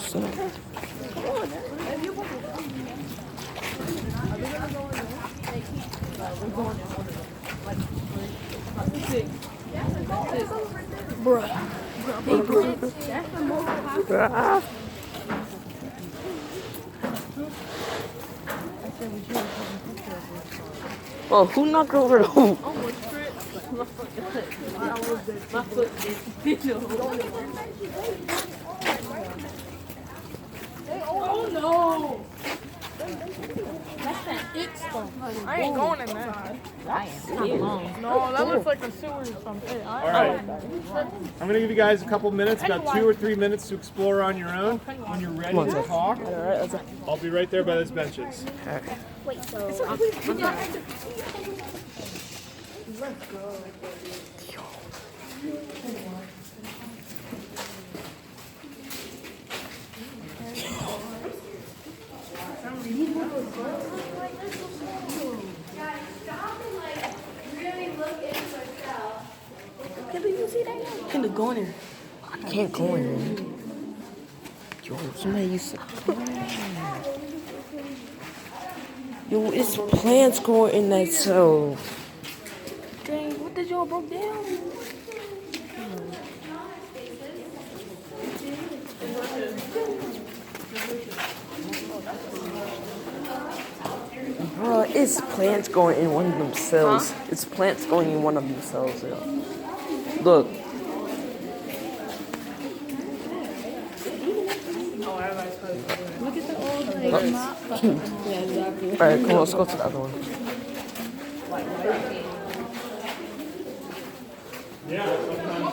cell. Bruh. Hey, bruh. Oh, who knocked over the hole? My foot did. Oh no! That's that it stuff. I ain't going in there. I am. No, that looks like a sewer or something. All right. I'm going to give you guys a couple minutes, about 2 or 3 minutes to explore on your own. When you're ready to talk, I'll be right there by those benches. Wait, so let's go. Can they go in there? I can't go in there. Yo, somebody used to. Yo, it's plants growing in that cell. Dang, what did y'all broke down? Bro, it's plants going in one of them cells. Huh? It's plants going in one of them cells. Yeah. Look. Look at the old like mop. Yeah, exactly. Alright, come on, let's go to the other one. Yeah, sometimes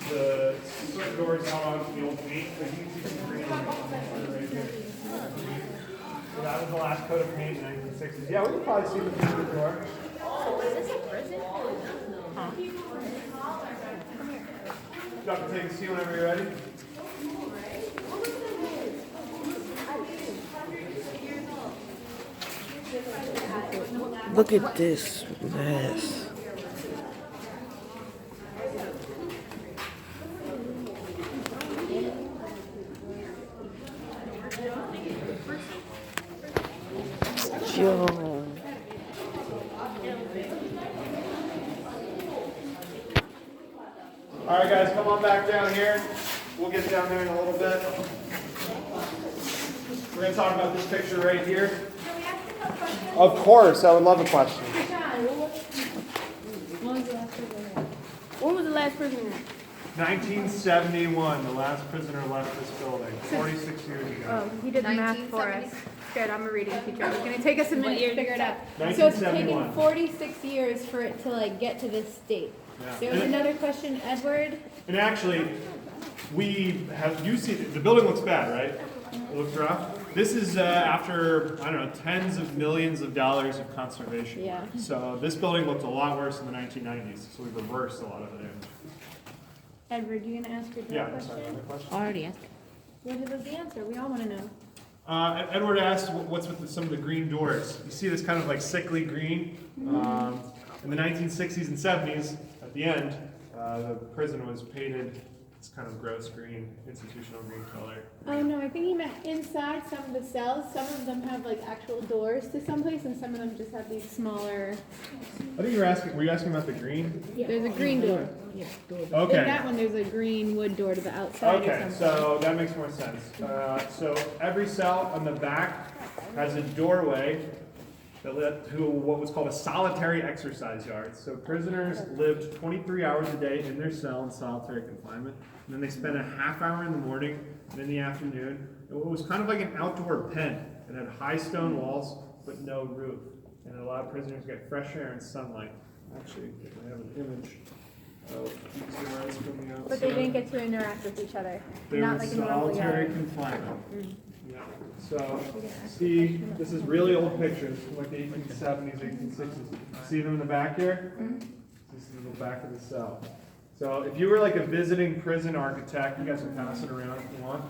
the certain doors held on to the old paint, but you can see some green on the corner right here. So that was the last coat of paint in the 1960s. Yeah, we can probably see the painted door. So is this a prison? Huh? You have to take a seat whenever you're ready. Look at this mess. Yo. All right, guys, come on back down here. We'll get down there in a little bit. We're going to talk about this picture right here. Of course, I would love a question. When was the last prisoner? 1971, the last prisoner left this building, 46 years ago. Oh, he did the math for us. Good, I'm a reading teacher. It's gonna take us a minute to figure it out. So it's 1971. taken 46 years for it to like get to this state. Yeah. There was another question, Edward. And actually, we have, you see, the building looks bad, right? It looks rough. This is after, I don't know, tens of millions of dollars of conservation. Yeah. So this building looked a lot worse in the 1990s, so we reversed a lot of the damage. Edward, you gonna ask your Yeah, question? sorry, another question? Already asked. What was the answer? We all wanna know. Edward asked what's with some of the green doors. You see this kind of like sickly green? In the 1960s and 70s, at the end, the prison was painted this kind of gross green, institutional green color. Oh no, I think he meant inside some of the cells. Some of them have like actual doors to someplace, and some of them just have these smaller. I think were you asking about the green? Yeah. There's a green door. Yeah, Okay. in that one, there's a green wood door to the outside or Okay, something. so that makes more sense. So every cell on the back has a doorway that led to what was called a solitary exercise yard. So prisoners lived 23 hours a day in their cell in solitary confinement, and then they spent a half hour in the morning and in the afternoon. It was kind of like an outdoor pen. It had high stone walls but no roof, and it allowed prisoners to get fresh air and sunlight. Actually, I have an image of these guards from the outside. But they didn't get to interact with each other. They Not were like in normal solitary yard. confinement. Yeah. So, see, this is really old pictures, from like the 1870s, 1860s. See them in the back here? This is the back of the cell. So, if you were like a visiting prison architect, you guys can pass it around if you want.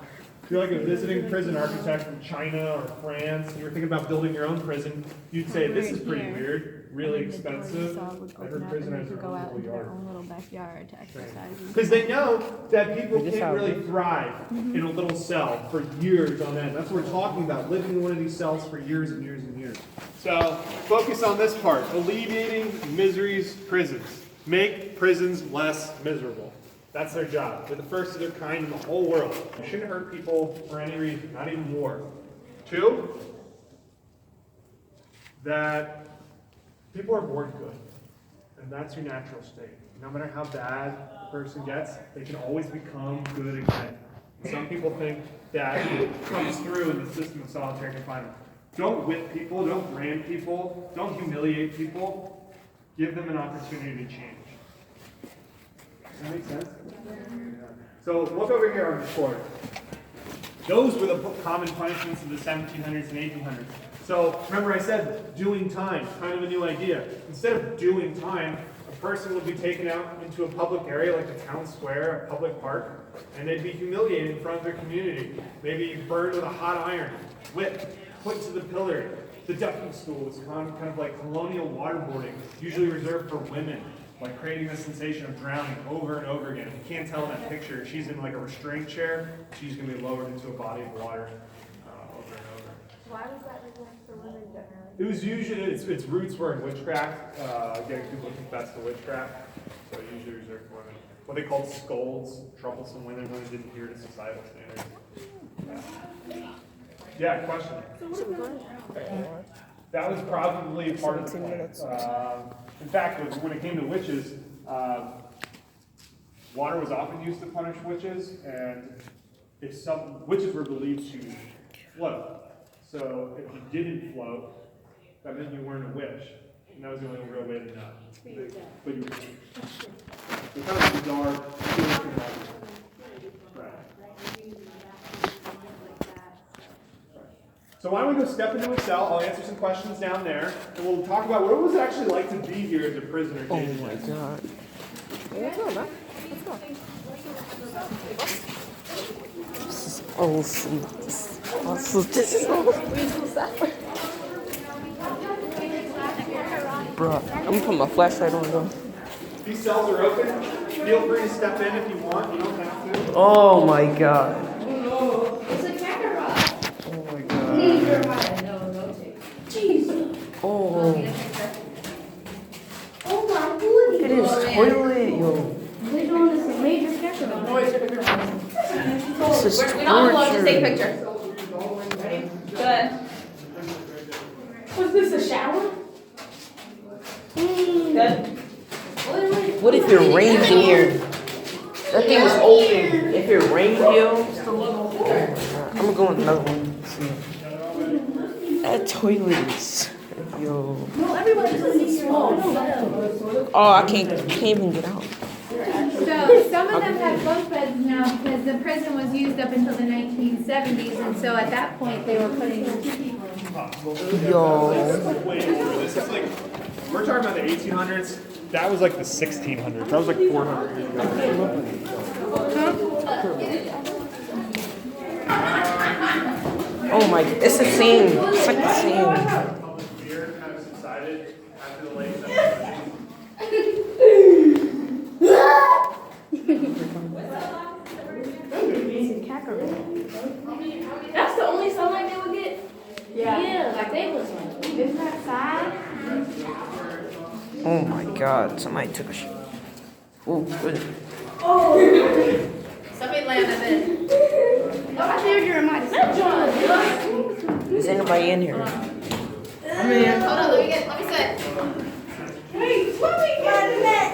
If you're like a visiting prison architect from China or France, and you were thinking about building your own prison, you'd say, this is pretty weird, really expensive. Every prisoner has their own little yard. little backyard to exercise. Because they know that people can't really thrive in a little cell for years on end. That's what we're talking about, living in one of these cells for years and years and years. So focus on this part, alleviating misery's prisons. Make prisons less miserable. That's their job. They're the first of their kind in the whole world. You shouldn't hurt people for any reason, not even war. 2, that people are born good. And that's your natural state. No matter how bad a person gets, they can always become good again. Some people think that it comes through in the system of solitary confinement. Don't whip people, don't brand people, don't humiliate people. Give them an opportunity to change. Does that make sense? So look over here on the board. Those were the common punishments of the 1700s and 1800s. So remember I said doing time, kind of a new idea. Instead of doing time, a person would be taken out into a public area like a town square, a public park, and they'd be humiliated in front of their community. Maybe burned with a hot iron, whipped, put to the pillory. The ducking school was kind of like colonial waterboarding, usually reserved for women, like creating the sensation of drowning over and over again. If you can't tell in that picture, she's in like a restraint chair. She's going to be lowered into a body of water over and over. Why was that reserved for women generally? It was usually, its roots were in witchcraft, getting people to confess to witchcraft. So usually reserved for women. What they called scolds, troublesome women who didn't adhere to societal standards. Yeah, question. That was probably part of the plan. In fact, when it came to witches, water was often used to punish witches, and if some witches were believed to float. So if you didn't float, that meant you weren't a witch, and that was the only real way to know. But you were. It's kind of bizarre. Right. So why don't we go step into a cell? I'll answer some questions down there, and we'll talk about what was it actually like to be here as a prisoner. Oh my god. Let's go, man. Let's go. This is awesome. This is awesome. Bro, I'm gonna put my flashlight on though. These cells are open. Feel free to step in if you want. You don't have to. Oh my god. Oh. Oh my goodness. It is toilet, yo. They're doing this major camera. This is We don't want to take a torture. picture. Ready? Good. Was this a shower? Good. What if it rained here? That thing was open. If it rained, yo. I'm gonna go in another one. That toilet is, yo. No, everybody's listening small. Oh, I can't even get out. So some of them have bunk beds now because the prison was used up until the 1970s, and so at that point they were putting. Yo. This is like, we're talking about the 1800s. That was like the 1600s. That was like 400 years ago. Oh my, it's the same. It's like the same. Fear kind of subsided after the late 1700s. That's the only sunlight they would get? Yeah, like they was like, isn't that sad? Oh my god, somebody took a shit. Oh, good. Somebody landed it. Oh, I figured you were my John. Is anybody in here? I'm in here. Hold on, let me sit. Hey, what we got in that?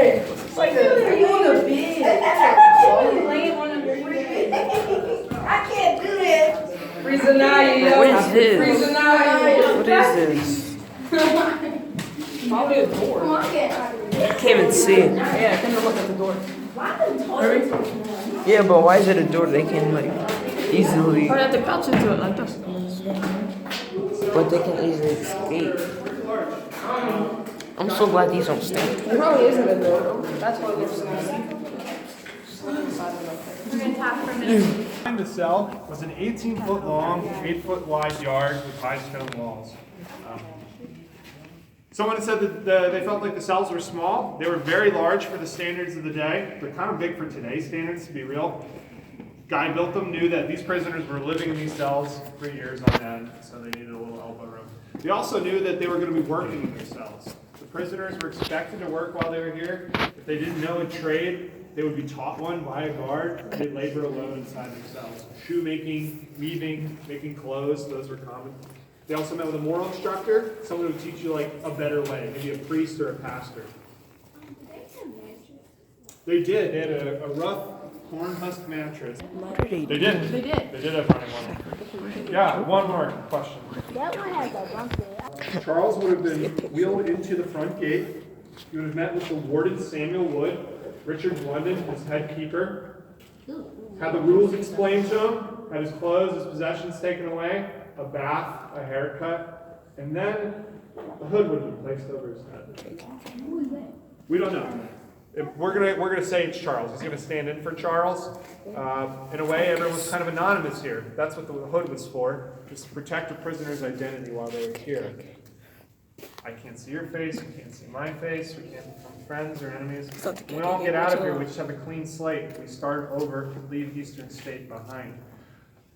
It's like a, You on the bed. Laying on the bed. I can't do that. what is this? What is this? Come on, I can't even see it. Yeah, come to look at the door. why the toilet? Yeah, but why is it a door they can like easily, Or have to crouch into it like this. but they can easily escape? I'm so glad these don't stink. It probably isn't a door. That's why we're We're gonna talk Behind the cell was an 18-foot long, 8-foot wide yard with high stone walls. Someone said that they felt like the cells were small. They were very large for the standards of the day. They're kind of big for today's standards, to be real. Guy built them, knew that these prisoners were living in these cells for years on end, so they needed a little elbow room. They also knew that they were going to be working in their cells. The prisoners were expected to work while they were here. If they didn't know a trade, they would be taught one by a guard. They'd labor alone inside their cells. Shoemaking, weaving, making clothes, those were common. They also met with a moral instructor, someone who would teach you like a better way, maybe a priest or a pastor. They did. They had a rough corn husk mattress. They did. They did have running water. Yeah, one more question. That one has a bumper. Charles would have been wheeled into the front gate. He would have met with the warden Samuel Wood, Richard London, his head keeper. Had the rules explained to him, had his clothes, his possessions taken away, a bath, a haircut, and then the hood would have been placed over his head. We don't know. We're gonna say it's Charles. He's gonna stand in for Charles. In a way, everyone was kind of anonymous here. That's what the hood was for, just to protect a prisoner's identity while they were here. I can't see your face, you can't see my face, we can't become friends or enemies. When we all get out of here, we just have a clean slate. We start over and leave Eastern State behind.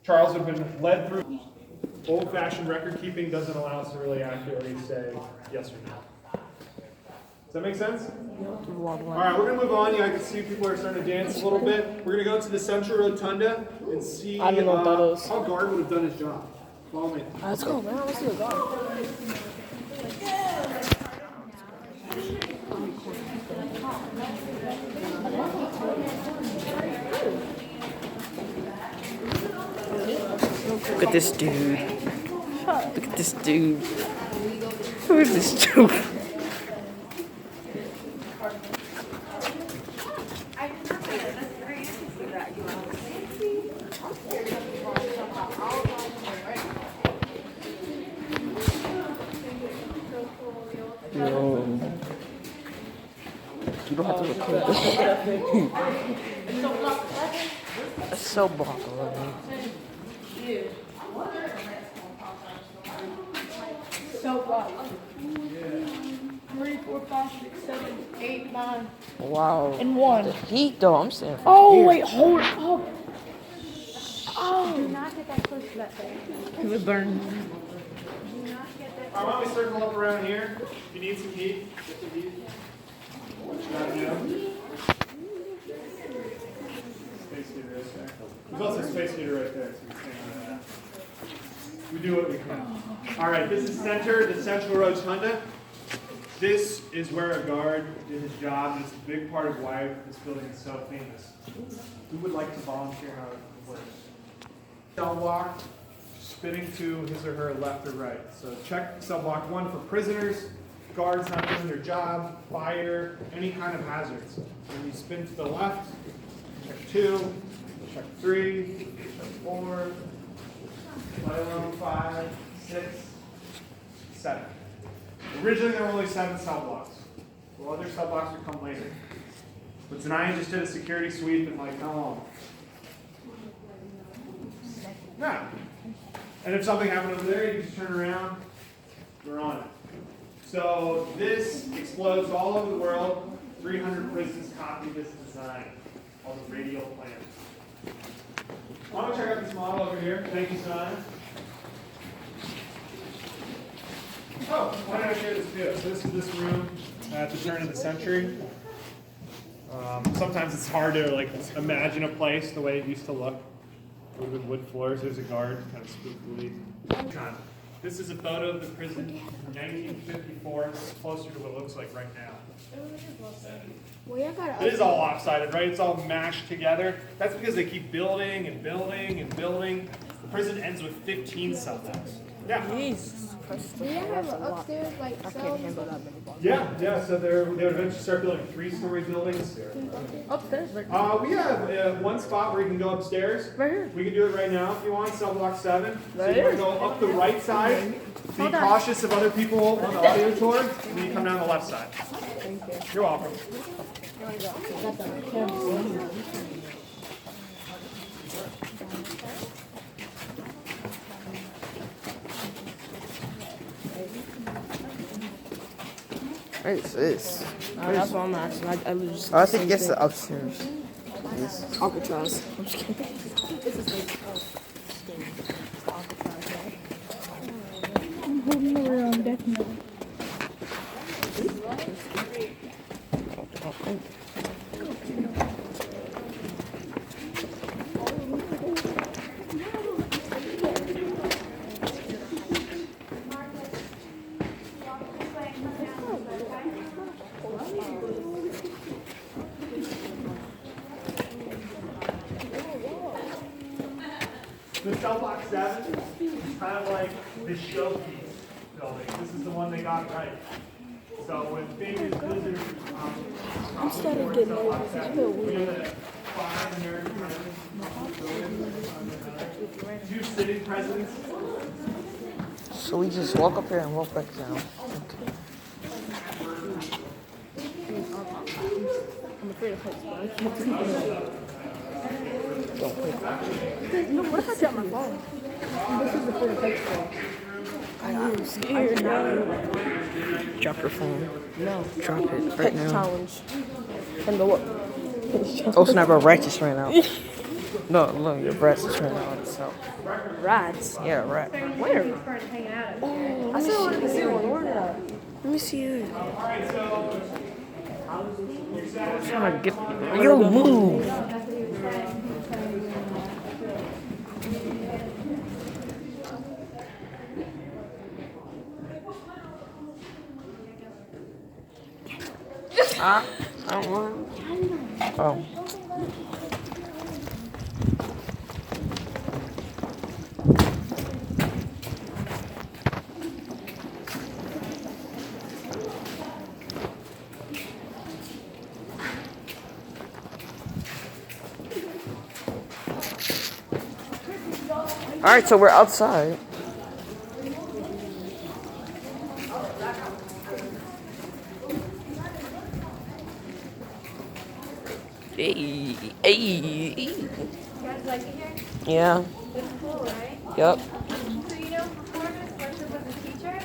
Charles would have been led through. Old-fashioned record keeping doesn't allow us to really accurately say yes or no. Does that make sense? All right, we're going to move on. Yeah, I can see people are starting to dance a little bit. We're going to go to the central rotunda and see I don't know what that is. how guard would have done his job. Follow me. Let's go, man. Let's see a guard. Look at this dude. Look at this dude. Who is this dude? Yo. You don't have to record this. It's so boggling. So what? 3, 4, 5, 6, 7, 8, 9, Wow. and 1. The heat, though, I'm saying. Oh, wait, hold it. Oh. Do not get that close to that thing. It would burn. Do not get that. All right, why don't we circle up around here? If you need some heat, get some heat. Space heater right there. There's also a space heater right there, so you can stand on that. We do what we can. All right, this is the central rotunda. This is where a guard did his job, and it's a big part of why this building is so famous. Who would like to volunteer how it works? Cell block, spinning to his or her left or right. So check cell block 1 for prisoners, guards not doing their job, fire, any kind of hazards. When you spin to the left, check 2, check 3, check 4, let alone 5, 6, 7. Originally there were only 7 cell blocks. Well, other cell blocks would come later. But tonight I just did a security sweep and like, how long? Yeah. And if something happened over there, you just turn around, we're on it. So this explodes all over the world. 300 prisons copied this design, called the radial plan. Why don't we check out this model over here? Thank you, Simon. Oh, why don't I share this view? So this is this room at the turn of the century. Sometimes it's hard to like imagine a place the way it used to look. With wood floors, there's a guard, kind of spookily. This is a photo of the prison from 1954. It's closer to what it looks like right now. It is all lopsided, right? It's all mashed together. That's because they keep building and building and building. The prison ends with 15 cell blocks. Yeah. Do you have upstairs like cells? Yeah. So they would eventually start building 3-story buildings. Upstairs, right? We have one spot where you can go upstairs. Right here. We can do it right now if you want. Cell block 7. So Right you want here. to go up the right side. Be cautious of other people on the audio tour. And then you come down the left side. You're welcome. Where's this? That's what I'm asking. I lose. Oh, I think it's the upstairs. Alcatraz. I'm just kidding. I'm holding the room, definitely. The cell block 7 is kind of like the showpiece building. This is the one they got right. So when famous visitors I'm starting to get nervous. I feel weird. 5 American presidents, 2 sitting presidents. So we just walk up here and walk back down. Okay. I'm afraid of heights, but I can't sleep in it. No, what if I drop my phone? This is the fear of heights, though. I'm scared now. Drop your phone. No. Drop it right Pet now. challenge. And the what? Oh snap, our ratchets ran out. No, look, your ratchets ran out. So. Rats. Yeah, rat. Where? Hanging out. Oh, I still want to see one. Where is that? Let me see it. Alright, so I'm trying to get. Yo, move. I don't want. Oh. All right, so we're outside. Hey, hey. You guys like it here? Yeah. It's cool, right? Yep. So you know, before Miss Worship was a teacher,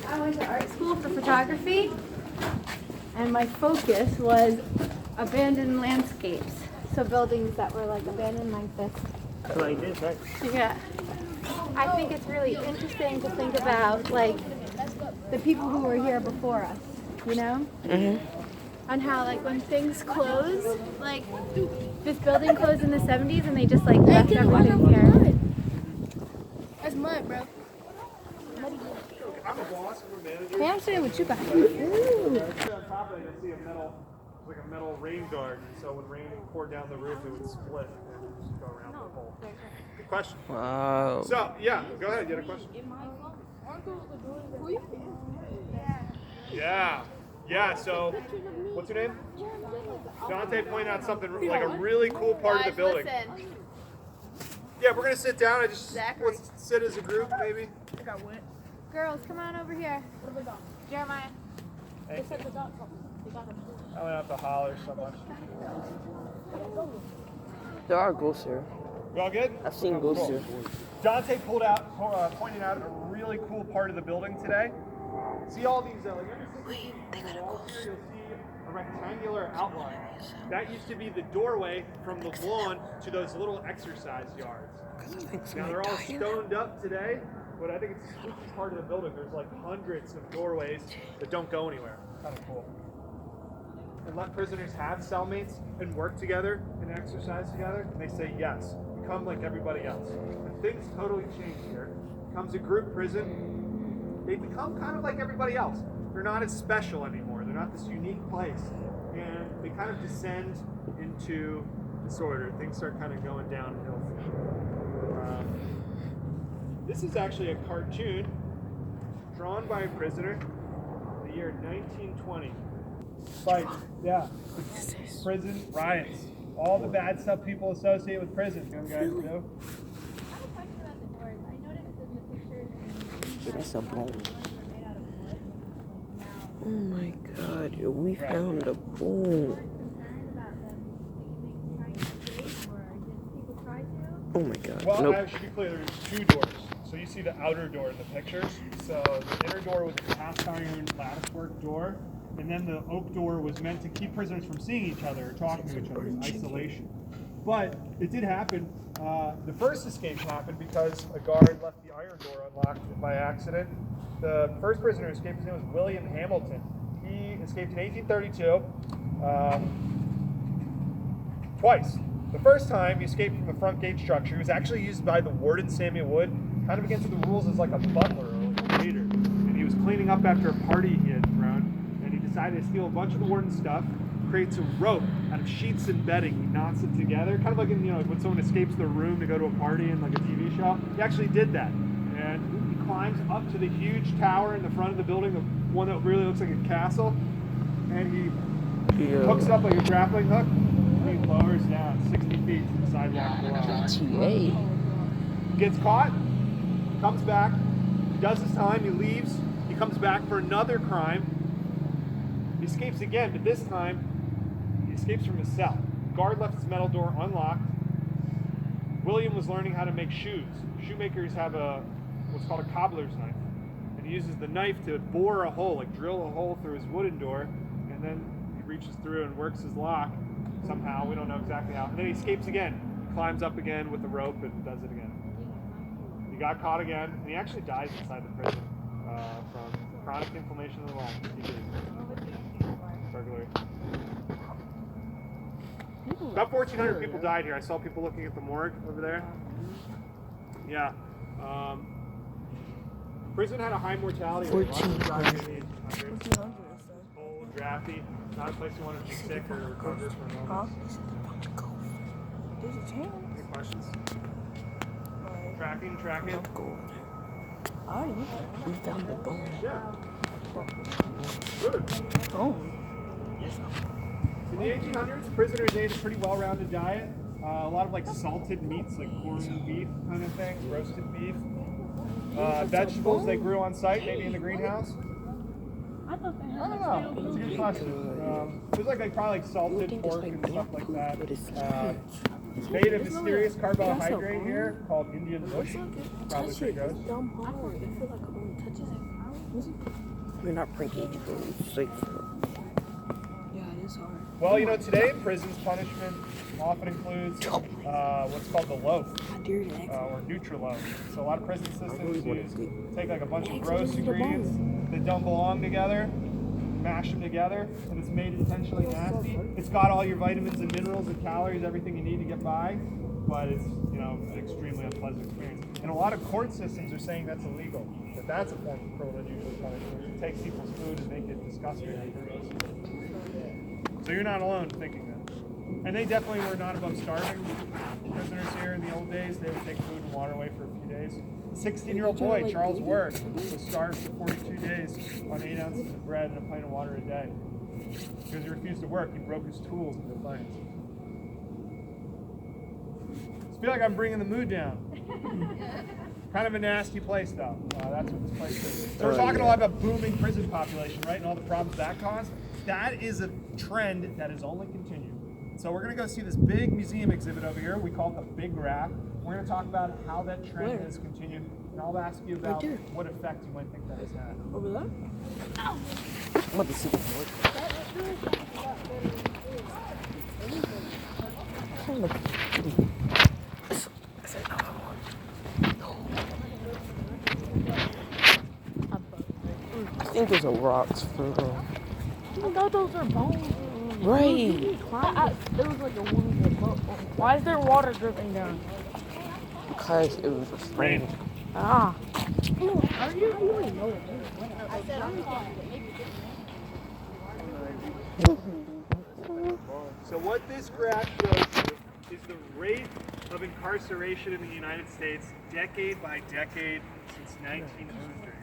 I went to art school for photography, and my focus was abandoned landscapes. So buildings that were like abandoned like this. Like this, right? Yeah. I think it's really interesting to think about like the people who were here before us, you know? On how like when things close, like this building closed in the 70s and they just like left everything here. That's mud, bro. I'm a boss, I'm a manager. Hey, I'm saying what you got. On top of it, I see a metal, like a metal rain guard. So when rain poured down the roof, it would split and just go around the hole. Good question. Wow. So, yeah, go ahead. You had a question? Yeah. Yeah, so, what's your name? Dante pointed out something like a really cool part of the building. Yeah, we're going to sit down. Let's sit as a group, maybe. Girls, come on over here. Jeremiah. Thank you. I don't have to holler so much. There are ghosts here. You all good? I've seen ghosts here. Dante pointed out a really cool part of the building today. See all these, Wait, they got a ghost. you'll see a rectangular outline. That used to be the doorway from the lawn to those little exercise yards. Now they're all stoned up today, but I think it's the spooky part of the building. There's like hundreds of doorways that don't go anywhere. Kind of cool. And let prisoners have cellmates and work together and exercise together, and they say yes. Become like everybody else. And things totally change here. Becomes a group prison. They become kind of like everybody else. They're not as special anymore. They're not this unique place. And they kind of descend into disorder. Things start kind of going downhill. This is actually a cartoon drawn by a prisoner in the year 1920. Like, yeah, prison riots. All the bad stuff people associate with prison. You guys know? That's a bone. Oh my god, we found a bone. Oh my god. Well, Nope. I should be clear, there's 2 doors. So you see the outer door in the pictures. So the inner door was a cast iron latticework door, and then the oak door was meant to keep prisoners from seeing each other or talking to each other in isolation. But it did happen. The first escape happened because a guard left the iron door unlocked by accident. The first prisoner who escaped, his name was William Hamilton. He escaped in 1832 twice. The first time he escaped from the front gate structure. He was actually used by the warden, Samuel Wood, kind of against the rules as like a butler or like a waiter. And he was cleaning up after a party he had thrown, and he decided to steal a bunch of the warden's stuff, creates a rope out of sheets and bedding. He knots it together, kind of like in, when someone escapes their room to go to a party in like a TV show. He actually did that. And he climbs up to the huge tower in the front of the building, the one that really looks like a castle, and he hooks it up like a grappling hook, and he lowers down 60 feet to the sidewalk below. Gets caught, comes back, does his time, he leaves, he comes back for another crime, he escapes again, but this time he escapes from his cell. Guard left his metal door unlocked. William was learning how to make shoes. Shoemakers have what's called a cobbler's knife, and he uses the knife to bore a hole, like drill a hole through his wooden door, and then he reaches through and works his lock somehow. We don't know exactly how. And then he escapes again, climbs up again with the rope and does it again. He got caught again, and he actually dies inside the prison from chronic inflammation of the lung. Burglary. About 1,400 people died here. I saw people looking at the morgue over there. Yeah. Prison had a high mortality rate. 1,400. Cold, drafty. Not a place you want to be sick or recover for a moment. There's a chance. Any questions? Tracking. We found the bone. Yeah. Good. Bone. In the 1800s, prisoners ate a pretty well-rounded diet. A lot of like salted meats, like corned beef kind of things, roasted beef. Vegetables they grew on site, maybe in the greenhouse. I thought they I had don't know. That's a good question. There's like probably like salted pork and stuff like that. Made a mysterious carbohydrate here called Indian bush. Probably pretty gross. We're not pranking each other. It's safe. Yeah, it is hard. Well, today in prisons, punishment often includes what's called the loaf, or Nutriloaf. So a lot of prison systems take like a bunch of gross ingredients that don't belong together, mash them together, and it's made intentionally nasty. It's got all your vitamins and minerals and calories, everything you need to get by, but it's an extremely unpleasant experience. And a lot of court systems are saying that's illegal, that that's a form of cruel and unusual punishment. It takes people's food and make it disgusting and gross. So you're not alone thinking that. And they definitely were not above starving. Prisoners here in the old days, they would take food and water away for a few days. A 16-year-old boy, Charles Ward, was starved for 42 days on 8 ounces of bread and a pint of water a day. Because he refused to work, he broke his tools in defiance. I feel like I'm bringing the mood down. Kind of a nasty place, though. That's what this place is. So we're talking a lot about booming prison population, right, and all the problems that caused. That is a trend that is only continuing. So we're going to go see this big museum exhibit over here. We call it the Big Rack. We're going to talk about how that trend has continued, and I'll ask you about what effect you might think that has had. Over there? I'm about to see this I think those are rocks for real. I thought those were bones. Right. There was like a one. Why is there water dripping down? Because it was just raining. Ah. I said I'm So what this graph shows you is the rate of incarceration in the United States decade by decade since 1903.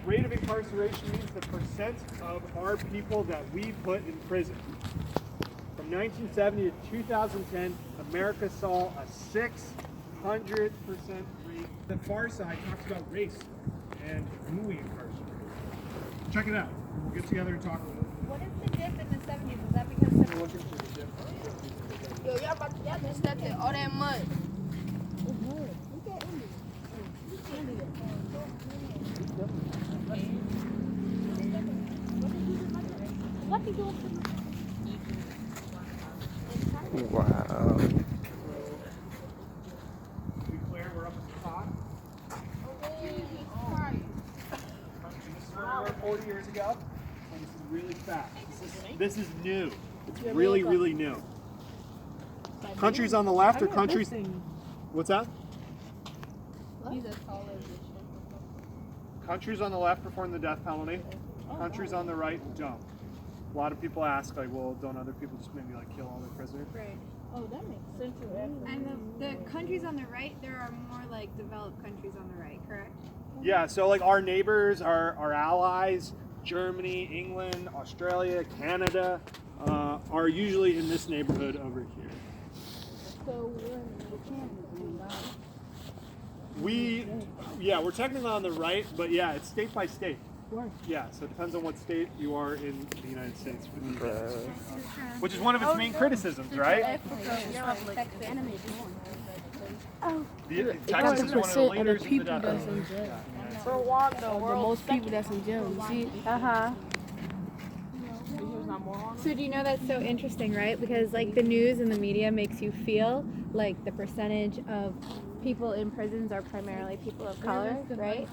Rate of incarceration means the percent of our people that we put in prison. From 1970 to 2010, America saw a 600% rate. The far side talks about race and who we incarcerate. Check it out. We'll get together and talk a little bit. What is the dip in the 70s? Is that because We're looking for the dip. Yo, y'all just stepped in all that mud. Wow. To be clear, we're up at the top. This is where we were 40 years ago. And this is really fast. This is new. It's really, really new. Countries on the left are countries. What's that? Countries on the left perform the death penalty. Countries on the right don't. A lot of people ask, like, well, don't other people just maybe like kill all their prisoners? Right. Oh, that makes sense. And the countries on the right, there are more like developed countries on the right, correct? Yeah, so like our neighbors, our allies, Germany, England, Australia, Canada, are usually in this neighborhood over here. So we're in the We're technically on the right, but yeah, it's state by state. Yeah, so it depends on what state you are in the United States. Which is one of its main criticisms, right? Texas is one of the leaders of the death penalty. For Rwanda, The most people that's in jail, you see? So do you know that's so interesting, right? Because like the news and the media makes you feel like the percentage of people in prisons are primarily people of color, right?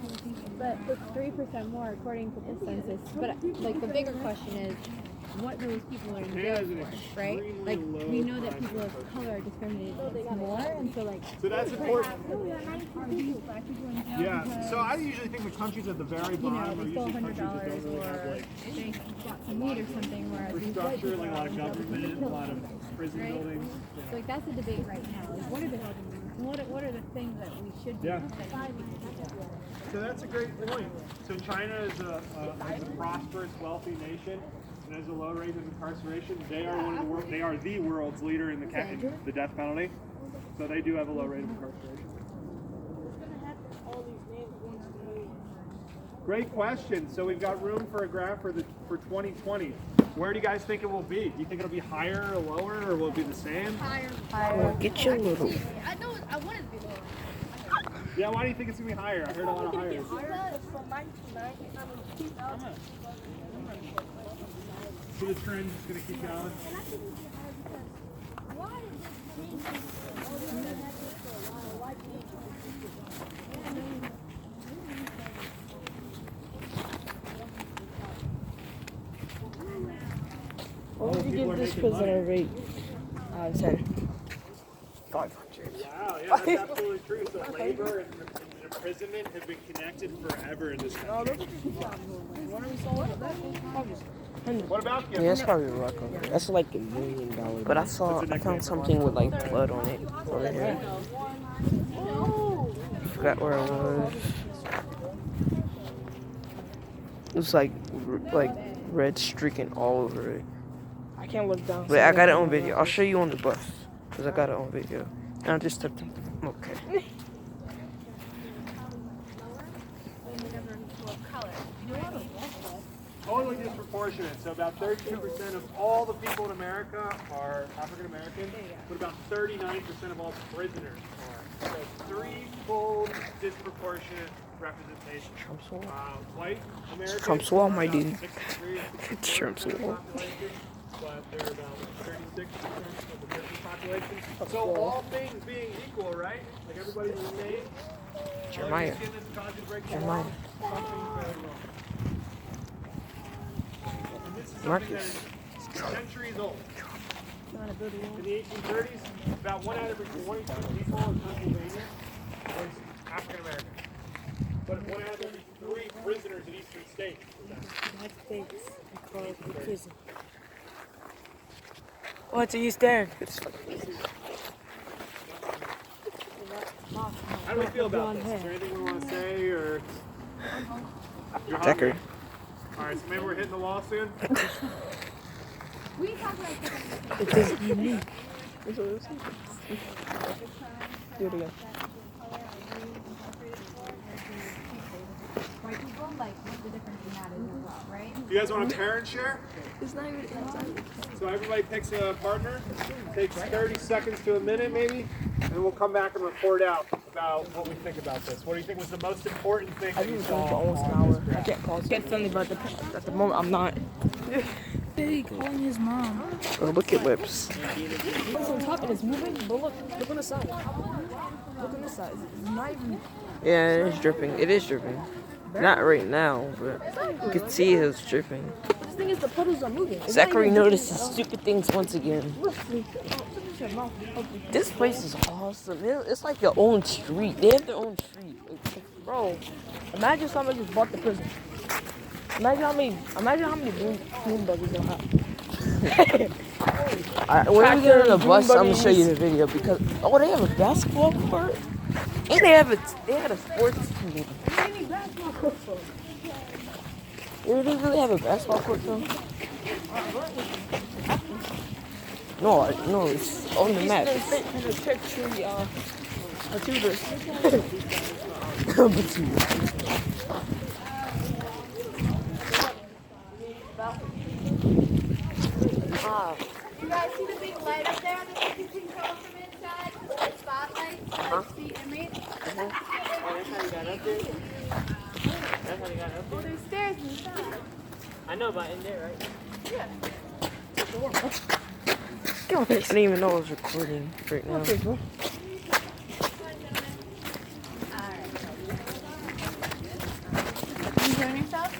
But it's 3% more according to the census. But like the bigger question is, what those people are in jail for, right? Like we know that people of color are discriminated against more, and so like. So that's important. Yeah. So I usually think the countries at the very bottom are usually countries that don't really have like They got some meat or something, whereas these white infrastructure, people like a lot of are government, a lot of prison Right. buildings. So like that's the debate right now. Like what are the things that we should do? Yeah. So that's a great point. So China is a prosperous, wealthy nation, and has a low rate of incarceration. They are the world's leader in the death penalty. So they do have a low rate of incarceration. Great question. So we've got room for a graph for 2020. Where do you guys think it will be? Do you think it'll be higher or lower, or will it be the same? Well, get your little. I know. I want it to be lower. Yeah, why do you think it's gonna be higher? I heard a lot of higher. So the trend's just gonna keep going. What would you give this prisoner rate? 10. 500. Wow, yeah, that's absolutely true. So labor and imprisonment have been connected forever in this country. What about you? Yeah, that's probably a rock over there. That's like $1 million. But I found something with like blood on it over here. I forgot where it was. It was like red streaking all over it. I can't look down. Wait, I got it on video. I'll show you on the bus. Because I got it on video. And I just took them. Okay. Totally disproportionate. So about 32% of all the people in America are African American, but about 39% of all prisoners are. So threefold disproportionate representation. Trump's wall. White Americans. Trump's wall, my dude. 63% Trump's of the wall. population, but they're about 36% of the British population. So all things being equal, right? Like everybody's the same. Jeremiah. Jeremiah. Marcus. Centuries old. In the 1830s, about 1 out of every 22 people in Pennsylvania was African American. But 1 out of every 3 prisoners in Eastern State was African. Prison. What's Eastern? How do we feel about this? Is there anything we want to say, or you're hungry? Decker. All right, so maybe we're hitting the wall soon. It is unique. Do it again. people, like what the difference in that is as well, right? You guys want a parent share? It's not even inside. So everybody picks a partner. Takes 30 seconds to a minute maybe, and we'll come back and report out about what we think about this. What do you think was the most important thing I that you think it's saw for almost an on this hour. I graph? can't call. Get friendly, but at the moment I'm not. Hey, calling his mom. Oh, look at lips. It's on top and it's moving, but look on the side. Look on this side. It's not even. Yeah, it is dripping. It is dripping. Not right now, but you can see it's dripping. This thing is the puddles are moving. It's Zachary not even notices stupid things once again. This place is awesome. It's like their own street. They have their own street. Bro, imagine somebody just bought the prison. Imagine how many boom buggies they'll have. When we get on the bus, I'm gonna buggies. show you the video because they have a basketball court and they had a sports team. Do they really have a basketball court though? No, it's on the map. Eastern State Penitentiary, tutors. You guys see the big light up there that you can control from inside? The spotlight, like the inmates? Well, there's stairs inside. I know, but in there, right? I didn't even know I was recording right now. You enjoying yourself?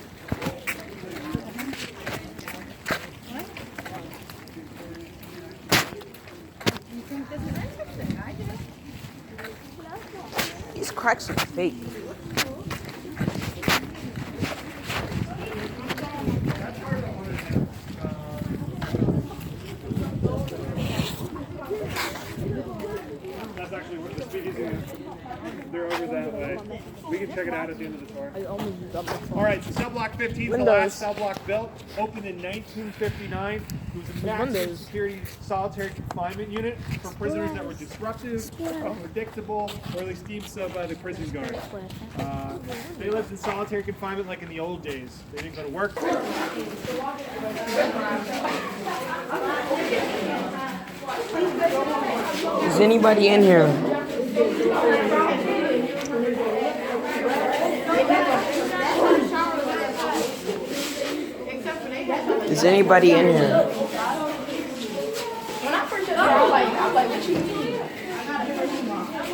You think this is interesting? I do. These cracks are fake. That's actually what the speakers do. They're over that way. We can check it out at the end of the tour. I almost got my phone. All right, so cell block 15 is the last cell block built. Opened in 1959. It was a maximum Windows. security solitary confinement unit for prisoners that were disruptive, unpredictable, or at least deemed so by the prison guard. They lived in solitary confinement like in the old days. They didn't go to work. Is anybody in here? Is anybody in here?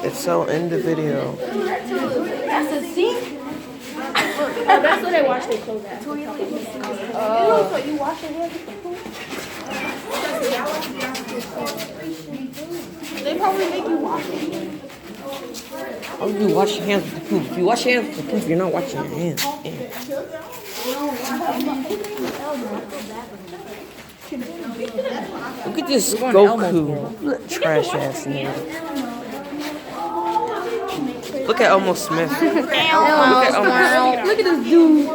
It's so in the video. That's a sink? Oh, that's where they wash their clothes at. So you wash your hands with the pool? They probably make you wash it. How do you wash your hands with the poop? If you wash your hands with the poop, you're not washing your hands. Yeah. Look at this Goku trash ass nigga. Look at Elmo Smith. Look at Elmo. Look at this dude.